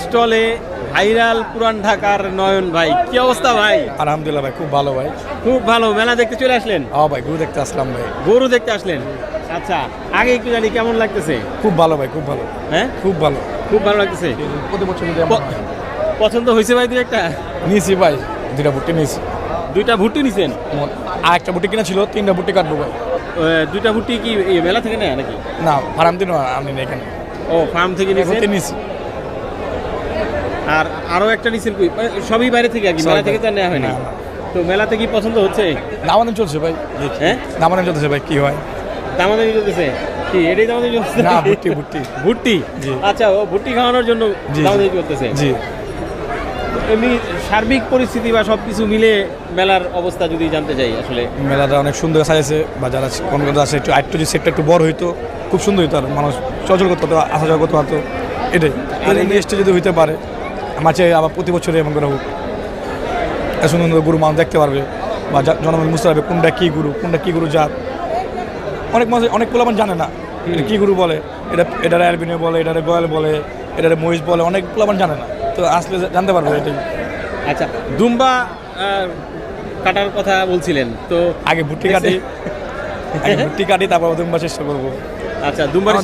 স্টলে ভাইরাল পুরান ঢাকার নয়ন ভাই, কি অবস্থা ভাই? আলহামদুলিল্লাহ ভাই, খুব ভালো ভাই। খুব ভালো। মেলা দেখতে চলে আসলেন? ভাই, গরু দেখতে আসলাম ভাই। গরু দেখতে আসলেন, আচ্ছা। আগে একটু জানি কেমন লাগতেছে? খুব ভালো ভাই, খুব ভালো। হ্যাঁ, খুব ভালো, খুব ভালো লাগতেছে। প্রতি বছর পছন্দ হয়েছে ভাই? দুই একটা নিয়েছি ভাই, দুইটা ভুট্টি নিয়েছি। দুইটা ভুট্টি নিছেন? আর একটা ভুট্টি কিনা ছিল, তিনটা ভুট্টি কাটবো ভাই। দুইটা ভুট্টি কি এই মেলা থেকে নেয় নাকি? না, ফার্ম দিন আমি নেই এখানে। ও, ফার্ম থেকে নিছেন। নিয়েছি। আর আরো একটা নিছেন কই? সবই বাইরে থেকে আর কি, মেলা থেকে তো আর নেওয়া হয়নি। তো মেলাতে কি পছন্দ হচ্ছে? দামাদামি চলছে ভাই। হ্যাঁ, দামাদামি চলতেছে ভাই, কি হয়? দামাদামি চলতেছে কি? এটাই দামাদামি চলতেছে? না, ভুট্টি ভুট্টি ভুট্টি। জি। আচ্ছা, ও ভুট্টি খাওয়ানোর জন্য জি, দামাদামি চলতেছে। জি। এমনি সার্বিক পরিস্থিতি বা সবকিছু মিলে মেলার অবস্থা যদি জানতে চাই আসলে। মেলাটা অনেক সুন্দর সাজাইছে, বাজার আছে, কোন কথা আছে, একটু যে সেটটা একটু বড় হইতো খুব সুন্দর হইতো, আর মানুষ চলাচল করতে হতো, আসা যাওয়া করতে পারতো। এটাই। আর এই জিনিসটা যদি হইতে পারে, আমার চেয়ে আবার প্রতি বছরে এমন করে হোক, এত সুন্দর সুন্দর গরু মানুষ দেখতে পারবে, বা জনগণ বুঝতে পারবে কোনটা কী গরু জাত। অনেক মানুষ, অনেক পোলাপান জানে না এটা কী গরু বলে, এটা অ্যালবিনো বলে, এটা গয়াল বলে, এটা মহিষ বলে, অনেক পোলাপান জানে না। তো আসলে জানতে পারবে এটাই। আচ্ছা, দুম্বা কাটার কথা বলছিলেন তো? আগে ভুট্টি কাটি, তারপর দুম্বা চেষ্টা করবো। আচ্ছা, দুম্বার